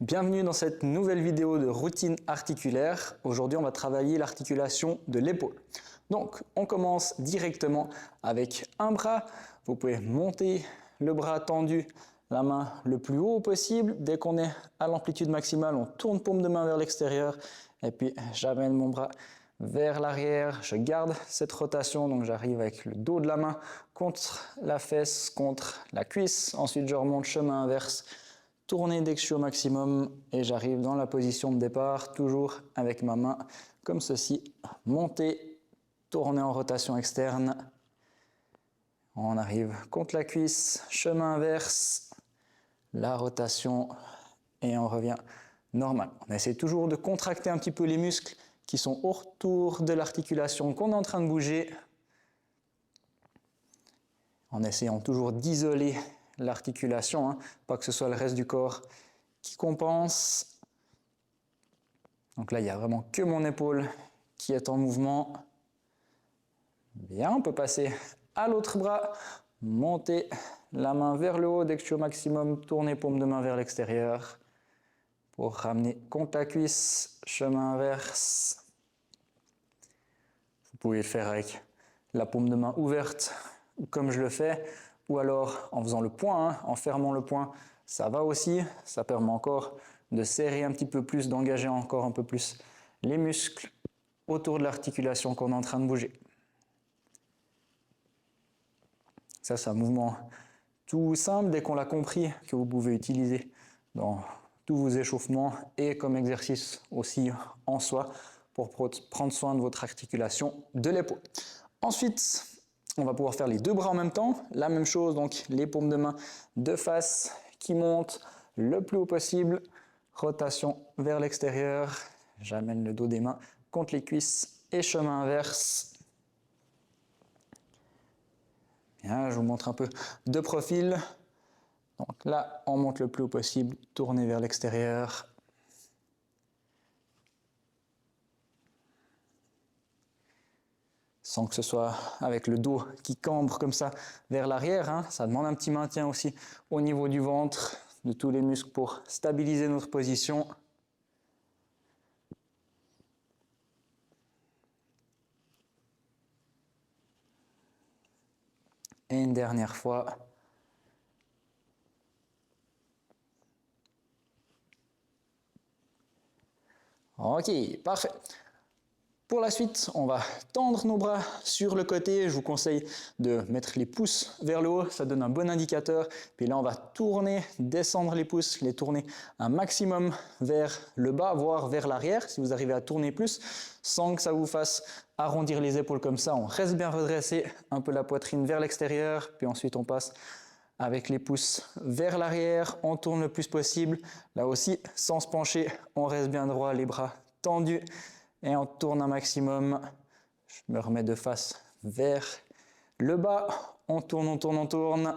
Bienvenue dans cette nouvelle vidéo de routine articulaire. Aujourd'hui, on va travailler l'articulation de l'épaule. Donc, on commence directement avec un bras. Vous pouvez monter le bras tendu, la main le plus haut possible. Dès qu'on est à l'amplitude maximale, on tourne paume de main vers l'extérieur. Et puis, j'amène mon bras vers l'arrière. Je garde cette rotation. Donc, j'arrive avec le dos de la main contre la fesse, contre la cuisse. Ensuite, je remonte chemin inverse. Tourner dès que je suis au maximum et j'arrive dans la position de départ, toujours avec ma main comme ceci. Monter, tourner en rotation externe. On arrive contre la cuisse, chemin inverse, la rotation et on revient normal. On essaie toujours de contracter un petit peu les muscles qui sont autour de l'articulation qu'on est en train de bouger. En essayant toujours d'isoler l'articulation, hein, pas que ce soit le reste du corps qui compense. Donc là, il n'y a vraiment que mon épaule qui est en mouvement. Bien, on peut passer à l'autre bras, monter la main vers le haut dès que je suis au maximum, tourner paume de main vers l'extérieur pour ramener contre la cuisse, chemin inverse. Vous pouvez le faire avec la paume de main ouverte, comme je le fais, ou alors en faisant le poing, hein, en fermant le poing, ça va aussi, ça permet encore de serrer un petit peu plus, d'engager encore un peu plus les muscles autour de l'articulation qu'on est en train de bouger. Ça, c'est un mouvement tout simple, dès qu'on l'a compris, que vous pouvez utiliser dans tous vos échauffements et comme exercice aussi en soi pour prendre soin de votre articulation de l'épaule. Ensuite, on va pouvoir faire les deux bras en même temps. La même chose, donc les paumes de main de face qui montent le plus haut possible. Rotation vers l'extérieur. J'amène le dos des mains contre les cuisses et chemin inverse. Bien, je vous montre un peu de profil. Donc là, on monte le plus haut possible, tourner vers l'extérieur. Sans que ce soit avec le dos qui cambre comme ça vers l'arrière, hein. Ça demande un petit maintien aussi au niveau du ventre, de tous les muscles pour stabiliser notre position. Et une dernière fois. Ok, parfait. Pour la suite, on va tendre nos bras sur le côté. Je vous conseille de mettre les pouces vers le haut, ça donne un bon indicateur. Puis là, on va tourner, descendre les pouces, les tourner un maximum vers le bas, voire vers l'arrière, si vous arrivez à tourner plus, sans que ça vous fasse arrondir les épaules comme ça. On reste bien redressé, un peu la poitrine vers l'extérieur, puis ensuite on passe avec les pouces vers l'arrière, on tourne le plus possible. Là aussi, sans se pencher, on reste bien droit, les bras tendus. Et on tourne un maximum. Je me remets de face vers le bas. On tourne, on tourne, on tourne.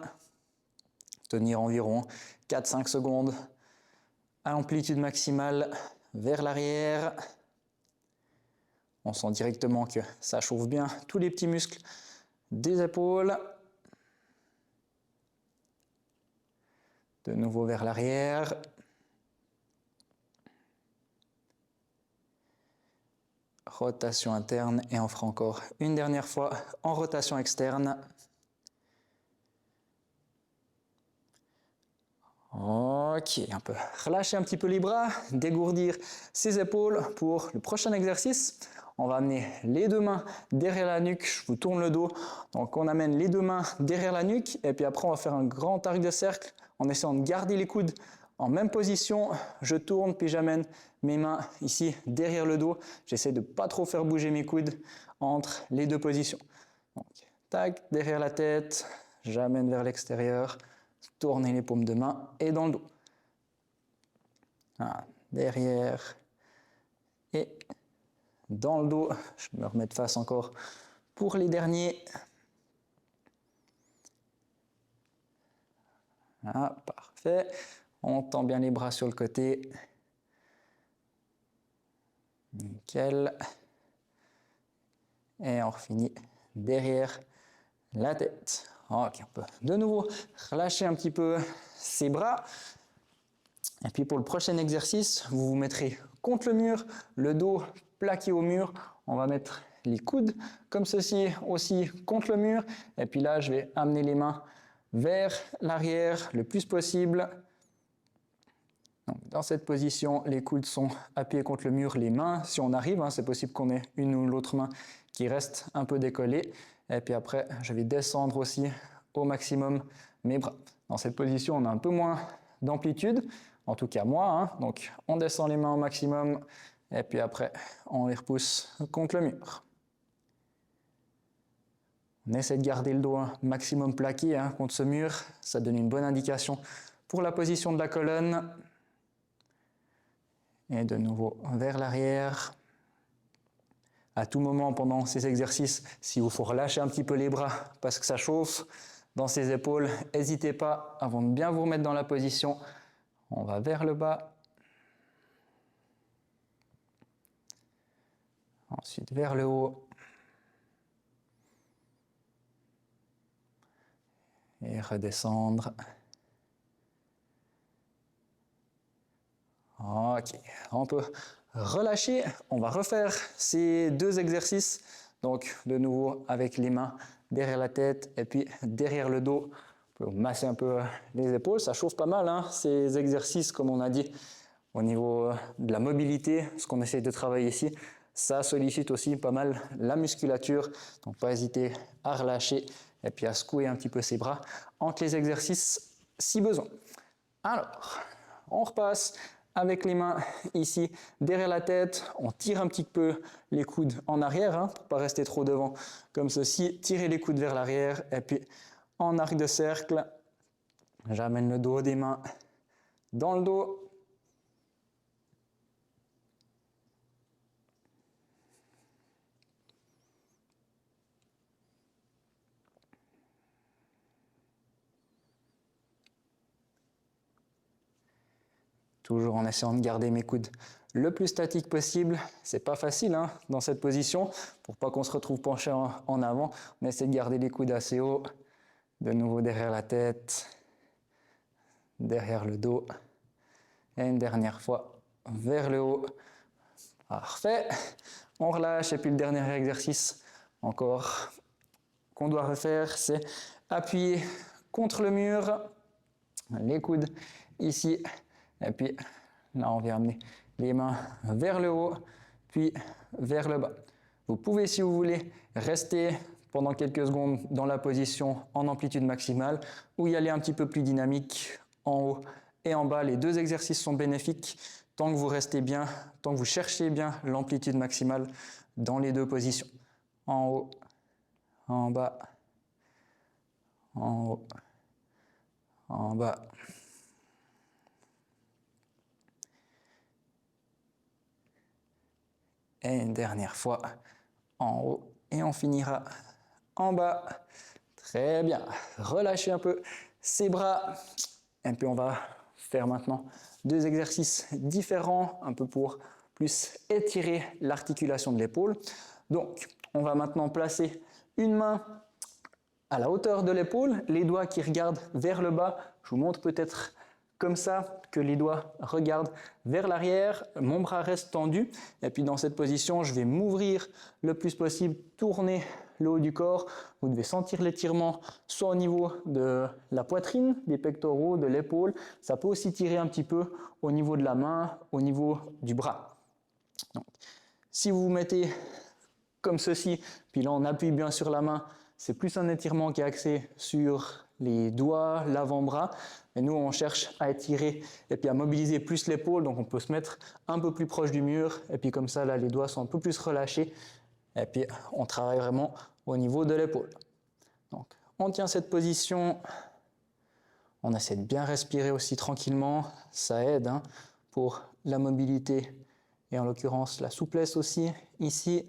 Tenir environ 4-5 secondes à amplitude maximale vers l'arrière. On sent directement que ça chauffe bien tous les petits muscles des épaules. De nouveau vers l'arrière. Rotation interne et on fera encore une dernière fois en rotation externe. Ok, on peut relâcher un petit peu les bras, dégourdir ses épaules pour le prochain exercice. On va amener les deux mains derrière la nuque, je vous tourne le dos. Donc on amène les deux mains derrière la nuque et puis après on va faire un grand arc de cercle en essayant de garder les coudes en même position. Je tourne puis j'amène mes mains ici derrière le dos. J'essaie de pas trop faire bouger mes coudes entre les deux positions. Donc tac, derrière la tête, j'amène vers l'extérieur. Tourner les paumes de main et dans le dos. Voilà, derrière et dans le dos. Je me remets de face encore pour les derniers. Voilà, parfait. On tend bien les bras sur le côté. Nickel. Et on finit derrière la tête. Ok, on peut de nouveau relâcher un petit peu ses bras. Et puis pour le prochain exercice, vous vous mettrez contre le mur, le dos plaqué au mur. On va mettre les coudes comme ceci aussi contre le mur. Et puis là, je vais amener les mains vers l'arrière le plus possible. Donc, dans cette position, les coudes sont appuyés contre le mur, les mains, si on arrive, c'est possible qu'on ait une ou l'autre main qui reste un peu décollée. Et puis après, je vais descendre aussi au maximum mes bras. Dans cette position, on a un peu moins d'amplitude, en tout cas moi. Donc on descend les mains au maximum et puis après, on les repousse contre le mur. On essaie de garder le dos un maximum plaqué contre ce mur. Ça donne une bonne indication pour la position de la colonne. Et de nouveau vers l'arrière. À tout moment pendant ces exercices, s'il vous faut relâcher un petit peu les bras parce que ça chauffe dans ces épaules, n'hésitez pas avant de bien vous remettre dans la position. On va vers le bas. Ensuite vers le haut. Et redescendre. Ok, on peut relâcher. On va refaire ces deux exercices. Donc de nouveau avec les mains derrière la tête et puis derrière le dos. On peut masser un peu les épaules. Ça chauffe pas mal ces exercices comme on a dit au niveau de la mobilité. Ce qu'on essaie de travailler ici, ça sollicite aussi pas mal la musculature. Donc pas hésiter à relâcher et puis à secouer un petit peu ses bras entre les exercices si besoin. Alors, on repasse avec les mains ici derrière la tête, on tire un petit peu les coudes en arrière pour ne pas rester trop devant comme ceci, tirez les coudes vers l'arrière et puis en arc de cercle, j'amène le dos des mains dans le dos. Toujours en essayant de garder mes coudes le plus statique possible. C'est pas facile dans cette position pour pas qu'on se retrouve penché en avant. On essaie de garder les coudes assez hauts. De nouveau derrière la tête, derrière le dos. Et une dernière fois vers le haut. Parfait. On relâche et puis le dernier exercice encore qu'on doit refaire, c'est appuyer contre le mur, les coudes ici. Et puis là, on vient amener les mains vers le haut, puis vers le bas. Vous pouvez, si vous voulez, rester pendant quelques secondes dans la position en amplitude maximale ou y aller un petit peu plus dynamique en haut et en bas. Les deux exercices sont bénéfiques tant que vous restez bien, tant que vous cherchez bien l'amplitude maximale dans les deux positions. En haut, en bas, en haut, en bas. Et une dernière fois en haut et on finira en bas. Très bien. Relâchez un peu ses bras. Et puis on va faire maintenant deux exercices différents, un peu pour plus étirer l'articulation de l'épaule. Donc, on va maintenant placer une main à la hauteur de l'épaule, les doigts qui regardent vers le bas. Je vous montre peut-être comme ça, que les doigts regardent vers l'arrière, mon bras reste tendu, et puis dans cette position, je vais m'ouvrir le plus possible, tourner le haut du corps. Vous devez sentir l'étirement, soit au niveau de la poitrine, des pectoraux, de l'épaule. Ça peut aussi tirer un petit peu au niveau de la main, au niveau du bras. Donc, si vous vous mettez comme ceci, puis là on appuie bien sur la main, c'est plus un étirement qui est axé sur les doigts, l'avant-bras. Mais nous, on cherche à étirer et puis à mobiliser plus l'épaule. Donc, on peut se mettre un peu plus proche du mur. Et puis, comme ça, là, les doigts sont un peu plus relâchés. Et puis, on travaille vraiment au niveau de l'épaule. Donc, on tient cette position. On essaie de bien respirer aussi tranquillement. Ça aide pour la mobilité et en l'occurrence, la souplesse aussi ici.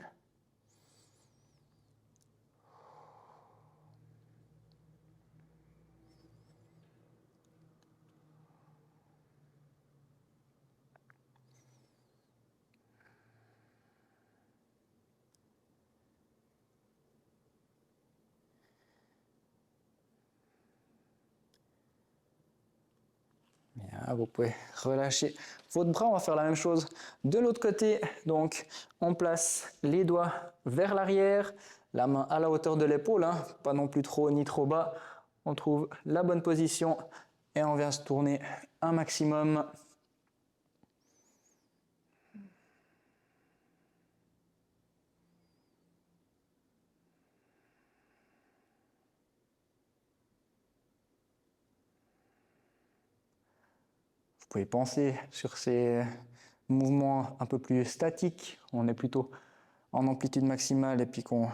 Là, vous pouvez relâcher votre bras. On va faire la même chose de l'autre côté. Donc, on place les doigts vers l'arrière, la main à la hauteur de l'épaule, hein, pas non plus trop haut ni trop bas. On trouve la bonne position et on vient se tourner un maximum. Vous pouvez penser sur ces mouvements un peu plus statiques. On est plutôt en amplitude maximale et puis qu'on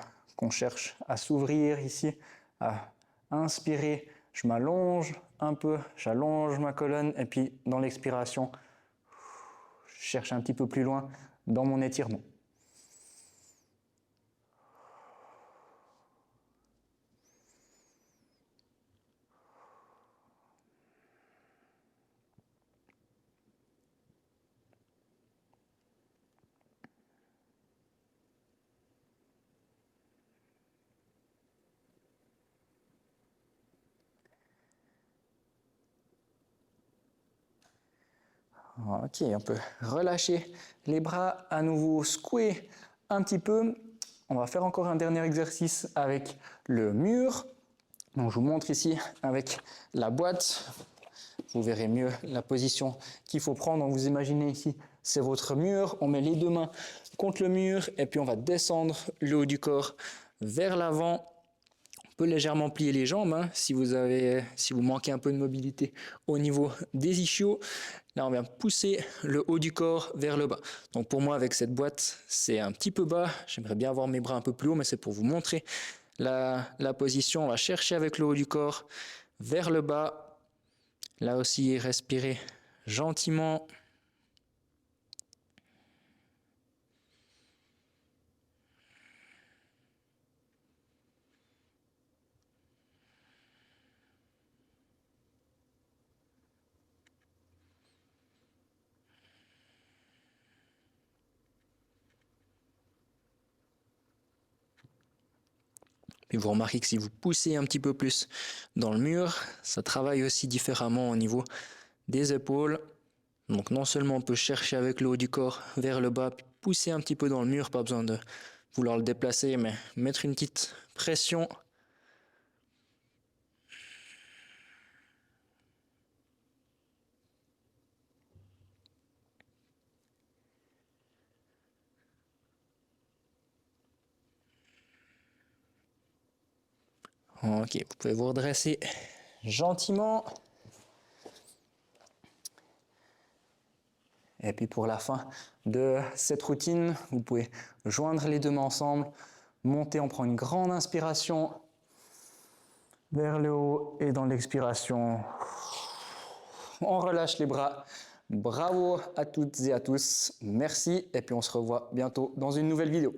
cherche à s'ouvrir ici, à inspirer. Je m'allonge un peu, j'allonge ma colonne et puis dans l'expiration, je cherche un petit peu plus loin dans mon étirement. Ok, on peut relâcher les bras, à nouveau secouer un petit peu. On va faire encore un dernier exercice avec le mur. Donc je vous montre ici avec la boîte. Vous verrez mieux la position qu'il faut prendre. Donc vous imaginez ici, c'est votre mur. On met les deux mains contre le mur et puis on va descendre le haut du corps vers l'avant. On peut légèrement plier les jambes hein, si vous manquez un peu de mobilité au niveau des ischios. Là, on vient pousser le haut du corps vers le bas. Donc pour moi, avec cette boîte, c'est un petit peu bas. J'aimerais bien avoir mes bras un peu plus haut, mais c'est pour vous montrer la position. On va chercher avec le haut du corps vers le bas. Là aussi, respirez gentiment. Puis vous remarquez que si vous poussez un petit peu plus dans le mur, ça travaille aussi différemment au niveau des épaules. Donc non seulement on peut chercher avec le haut du corps vers le bas, puis pousser un petit peu dans le mur, pas besoin de vouloir le déplacer, mais mettre une petite pression. Ok, vous pouvez vous redresser gentiment. Et puis pour la fin de cette routine, vous pouvez joindre les deux mains ensemble, monter, on prend une grande inspiration vers le haut et dans l'expiration, on relâche les bras. Bravo à toutes et à tous, merci et puis on se revoit bientôt dans une nouvelle vidéo.